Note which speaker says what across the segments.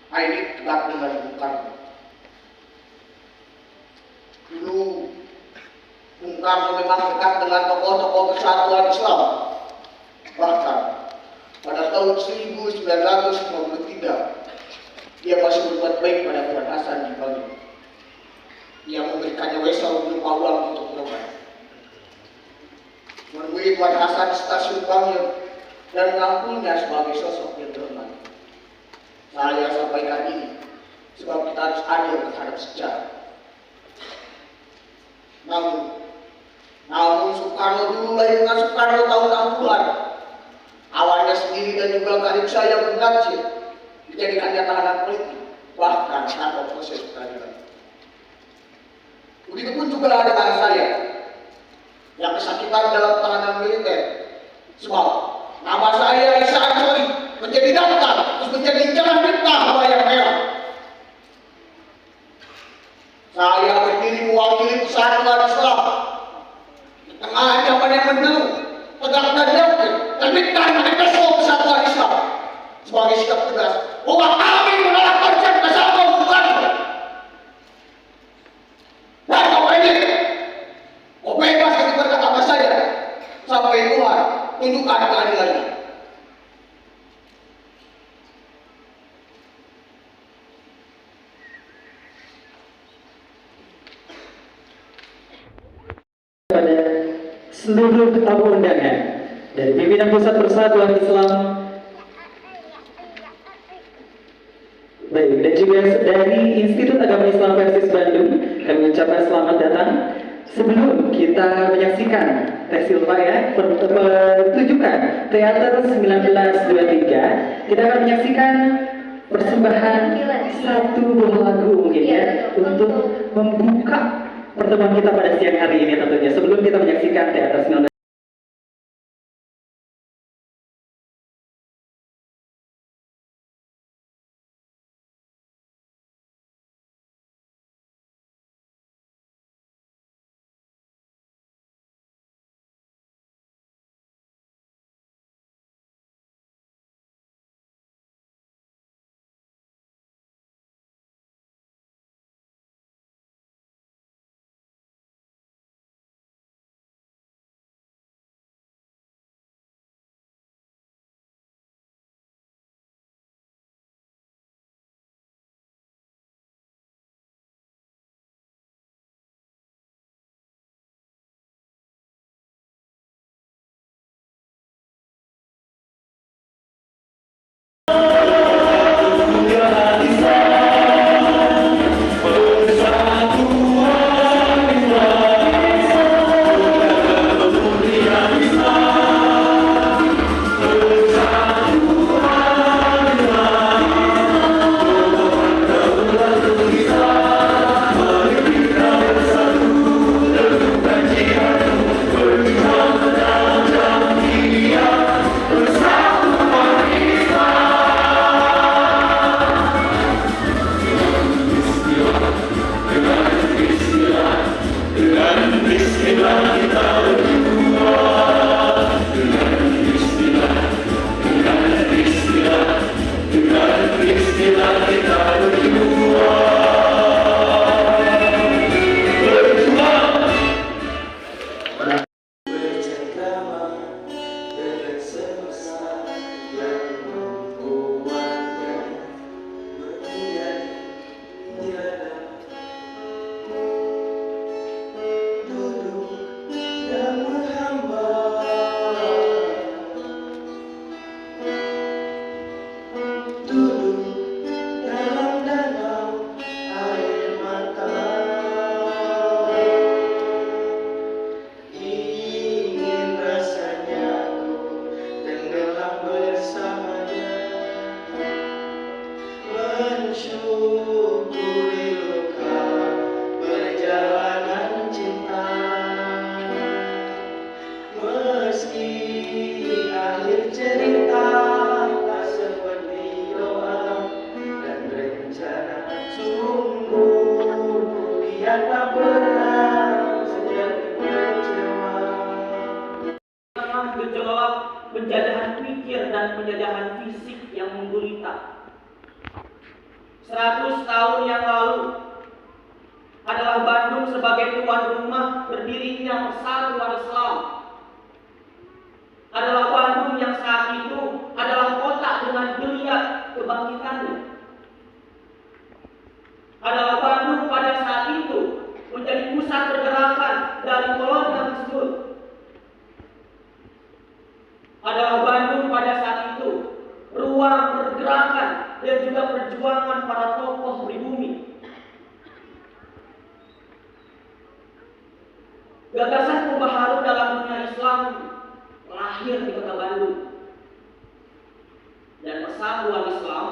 Speaker 1: Ini tegak dengan Bung Karno. Dulu Bung Karno memang dekat dengan tokoh-tokoh persatuan Islam. Bahkan pada tahun 1953 dia masih berbuat baik pada Tuan Hasan di Bali. Ia memberikannya wesel berupa uang untuk berobat. Menemui Tuan Hasan di stasiun Bangil dan mengakuinya sebagai sosok yang terhormat. Saya sampaikan ini sebab kita harus adil terhadap sejarah. Namun Soekarno dulu lahir dengan Soekarno tahun 60-an. Awalnya sendiri dan juga karib saya berganjil dijadikannya tahanan politik, bahkan tanpa proses peradilan. Begitu pun juga dengan saya yang kesakitan dalam tahanan militer. Sebab nama saya Isa Ansori menjadi daftar, terus menjadi jalan bintang bayang merah. Saya berdiri mewakili persatuan Islam di tengah ancaman yang menderu, tegak dan yakin, terbitkan manifesto persatuan Islam sebagai sikap tegas bahwa kami menolak konsep kesatuan Bung Karno. Dan kau bebas ketika berkata apa saja sampai Tuhan tunjukkan keadilannya.
Speaker 2: Pada seluruh tamu undangan dari pimpinan Pusat Persatuan Islam, baik, dan juga dari Institut Agama Islam Persis Bandung, kami mengucapkan selamat datang. Sebelum kita menyaksikan tekstil ya, pertunjukan teater 1923, kita akan menyaksikan persembahan satu buah lagu mungkin ya, untuk membuka pertemuan kita pada siang hari ini tentunya. Sebelum kita menyaksikan teater 1923.
Speaker 3: Gejolak penjajahan pikir dan penjajahan fisik yang menggulita.
Speaker 2: 100 tahun yang lalu adalah Bandung sebagai tuan rumah berdirinya Persatuan Islam. Adalah Bandung yang saat itu adalah kota dengan geliat kebangkitannya. Adalah Bandung pada saat itu menjadi pusat pergerakan dari kolonial tersebut. Adalah Bandung pada saat itu ruang pergerakan dan juga perjuangan para tokoh pribumi. Gagasan pembaharu dalam dunia Islam lahir di kota Bandung. Dan Persatuan Islam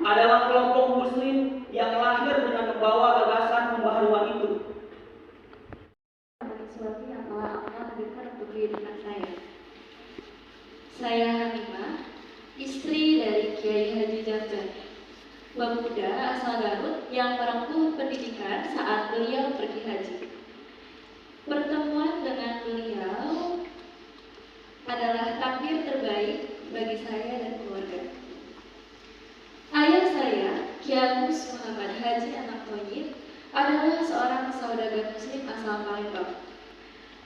Speaker 2: adalah kelompok muslim yang lahir dengan membawa gagasan pembaharuan itu.
Speaker 3: Sesuatu yang telah Allah hadirkan untuk kehidupan saya. Saya Hamimah, istri dari Kiai Haji Jarjani, pemuda asal Garut yang menempuh pendidikan saat beliau pergi haji. Pertemuan dengan beliau adalah takdir terbaik bagi saya dan keluarga. Ayah saya, Kiai Agus Muhammad Haji Anak Thoyib, adalah seorang saudagar muslim asal Palembang.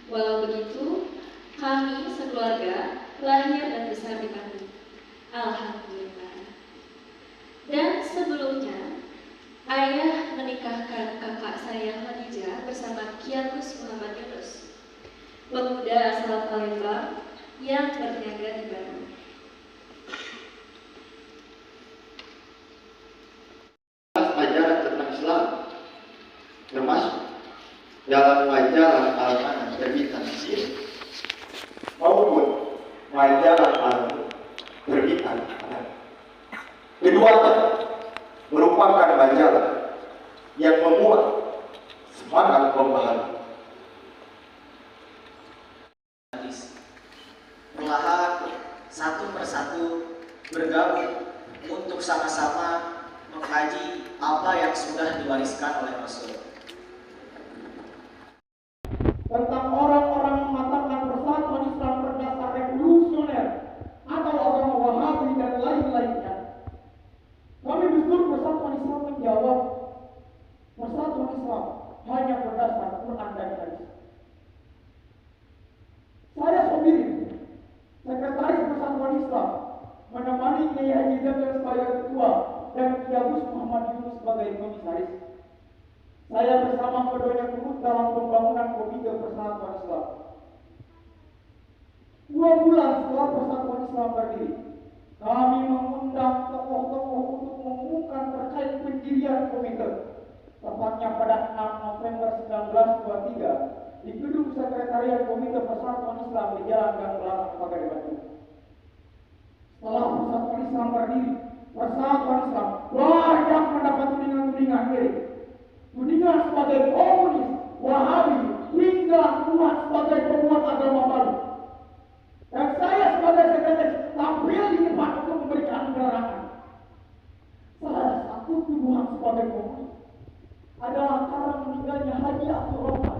Speaker 3: Walau begitu, kami sekeluarga lahir dan besar di Bandung. Alhamdulillah. Dan sebelumnya, ayah menikahkan kakak saya Khadijah bersama Kiai Agus Muhammad Yunus, pemuda asal Palembang yang berniaga di Bandung.
Speaker 1: Ajaran tentang Islam termasuk dalam majalah Al-Manas terbitan Mesir maupun majalah Al-Nur terbitan Arab. Keduanya merupakan majalah yang memuat semangat pembaharuan.
Speaker 4: Perlahan satu persatu bergabung untuk sama-sama mengkaji apa yang sudah diwariskan oleh Rasul.
Speaker 1: Tentang orang-orang mengatakan Persatuan Islam berdasar revolusioner atau agama Wahabi dan lain-lainnya. Kami Gus Persatuan Islam menjawab, Persatuan Islam hanya berdasar Quran dan hadis. Saya sendiri, Sekretaris Persatuan Islam, menemani Kiai Haji Jarjani sebagai ketua dan Kiai Agus Muhammad Yunus sebagai komisaris. Saya bersama keduanya turut dalam pembangunan Komite Persatuan Islam. 2 bulan setelah Persatuan Islam berdiri, kami mengundang tokoh-tokoh untuk mengumumkan terkait pendirian komite. Tepatnya pada 6 November 1923 di gedung Sekretariat Komite Persatuan Islam di Jalan Gang Belakang Pagar Bandung. Setelah Persatuan Islam berdiri, Persatuan Islam banyak mendapat tudingan-tudingan miring. Tudingan sebagai komunis, Wahabi, hingga kuat sebagai pembuat agama baru. Dan saya sebagai sekretaris tampil di depan untuk memberikan penerangan. Salah satu tuduhan sebagai komunis adalah karena meninggalnya Haji Abdul Rahman,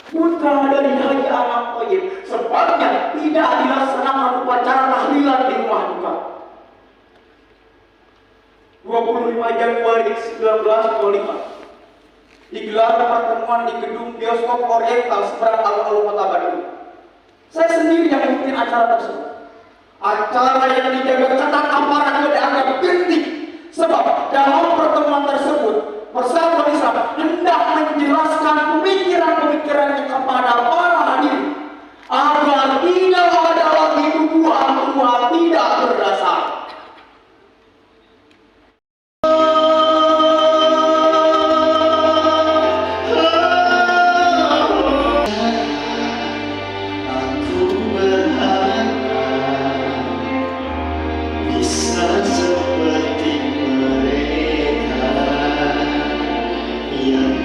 Speaker 1: putra dari Haji Anak Thoyib, sebabnya tidak dilaksanakan upacara tahlilan di rumah duka. 25 Januari 1925 digelar pertemuan di gedung bioskop Oriental seberang alun-alun Kota Bandung. Saya sendiri yang memimpin acara tersebut. Acara yang dijaga ketat aparat juga dianggap penting, sebab dalam pertemuan tersebut Persatuan Islam hendak menjelaskan pemikiran-pemikirannya kepada para hadirin agar tidak ada lagi tuduhan-tuduhan tidak berdasar.
Speaker 4: Seperti mereka yang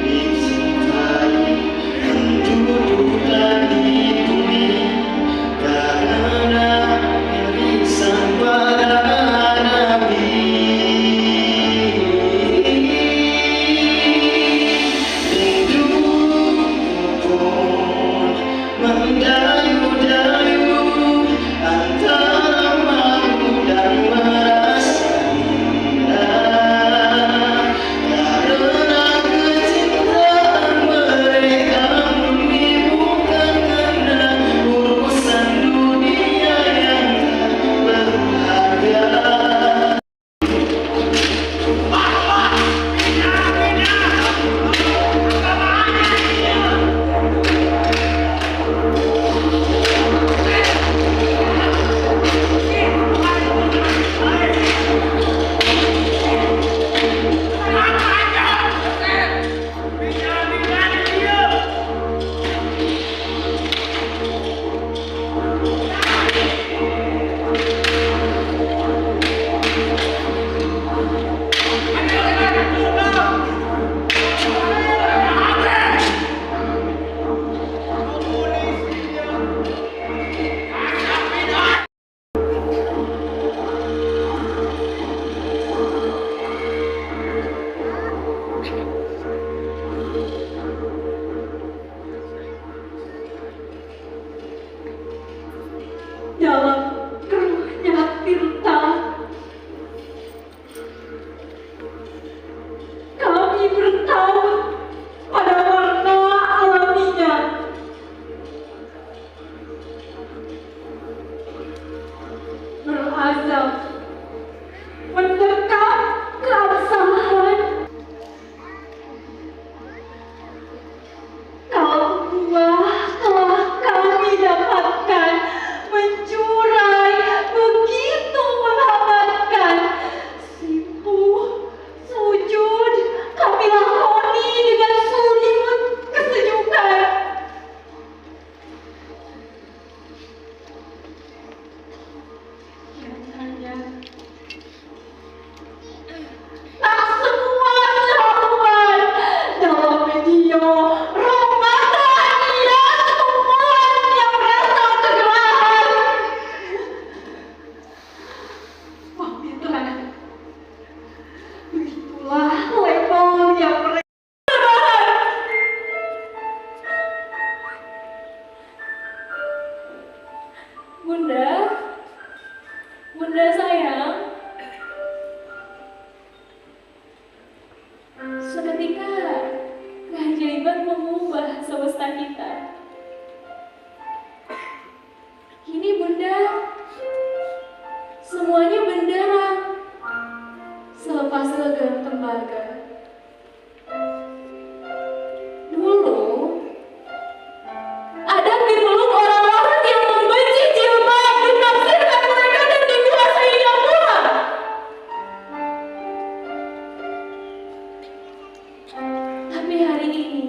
Speaker 3: ketika keajaiban mengubah semesta kita. Kini Bunda, semuanya benderang selepas legam tembaga. Dulu ada direlung orang-orang yang membenci jilbab, menafsirkan mereka dan dikuasainya pula. Tapi hari ini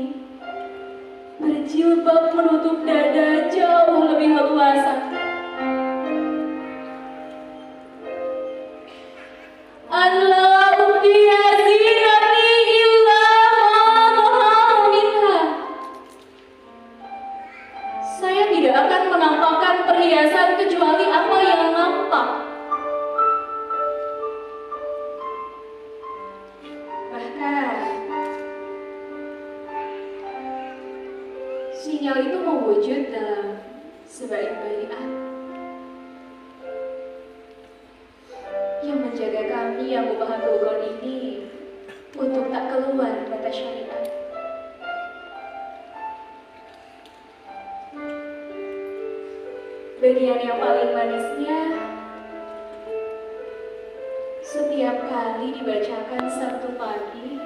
Speaker 3: berjilbab menutup dada jauh lebih leluasa. Allah ubdiya zinati illa ma dhahara minha. Saya tidak akan menampakkan perhiasan kecuali apa yang nampak. Bahkan sinyal itu mewujud dalam sebaik baiat yang menjaga kami yang Mubahan Bogor ini untuk tak keluar batas syariat. Bagian yang paling manisnya, setiap kali dibacakan Sabtu pagi,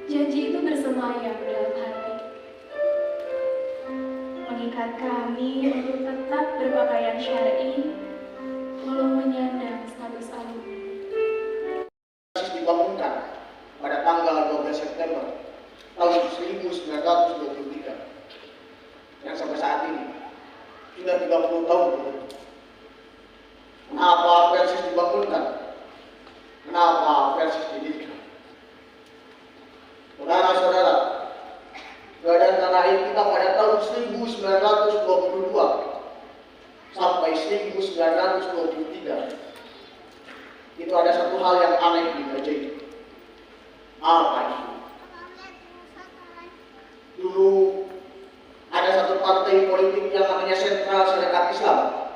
Speaker 3: janji itu bersemayam dalam hati, mengikat kami untuk tetap berpakaian syar'i walau menyandang status alumni.
Speaker 1: Dibangunkan pada tanggal 12 September tahun 1923 yang sampai saat ini sudah 30 tahun berlalu. Kenapa Persis dibangunkan? Kenapa Persis didirikan? Saudara-saudara, keadaan tanah air kita pada tahun 1922 sampai 1923 itu ada satu hal yang aneh di terjadi. Apa itu? Dulu ada satu partai politik yang namanya Sentral Syarikat Islam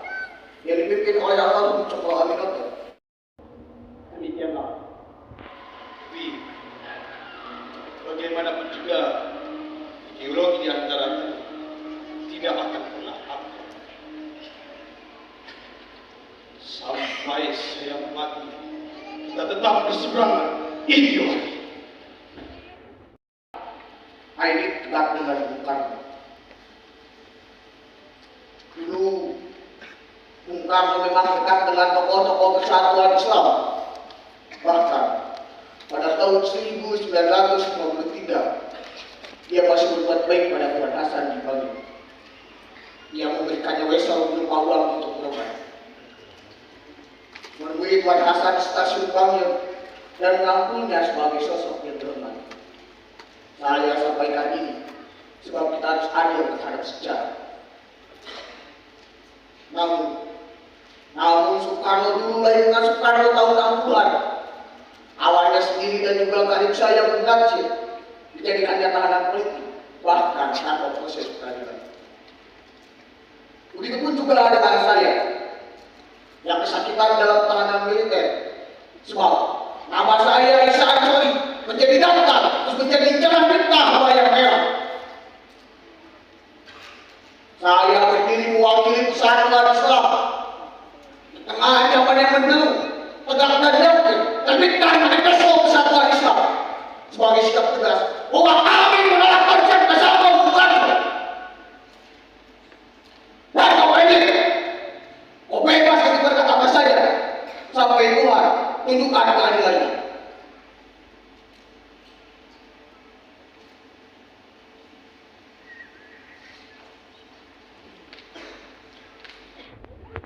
Speaker 1: yang dipimpin oleh almarhum Cokro Aminoto. Demikianlah. Tapi bagaimanapun juga ideologi di antara itu tidak akan pernah habis. Sampai saya mati, kita tetap berseberangan ideologi. Ini dekat dengan Bung Karno. Dulu Bung Karno memang dekat dengan tokoh-tokoh persatuan Islam. Bahkan pada tahun 1953 dia masih berbuat baik pada Tuan Hasan di Bali. Dia memberikannya wesel berupa uang untuk berobat. Menemui Tuan Hasan di stasiun Bangil dan mengakui sebagai sosok yang terhormat. Saya sampaikan ini sebab kita harus adil terhadap sejarah. Namun Soekarno dulu lahir dengan Soekarno tahun 60-an. Awalnya sendiri dan juga karib saya berganjil dijadikannya tahanan politik, bahkan tanpa proses peradilan. Begitupun juga dengan saya yang kesakitan dalam tahanan militer. Sebab nama saya Isa Ansori menjadi daftar, terus menjadi jalan fitnah bayang merah. Saya berdiri mewakili persatuan Islam. Di tengah zaman yang menderu, tegak dan yakin, terbitkan manifesto persatuan Islam sebagai sikap tegas bahwa kami menolak konsep kesatuan bukan. Dan kau ini, kau bebas untuk berkata apa saja sampai Tuhan tunjukkan keadilannya.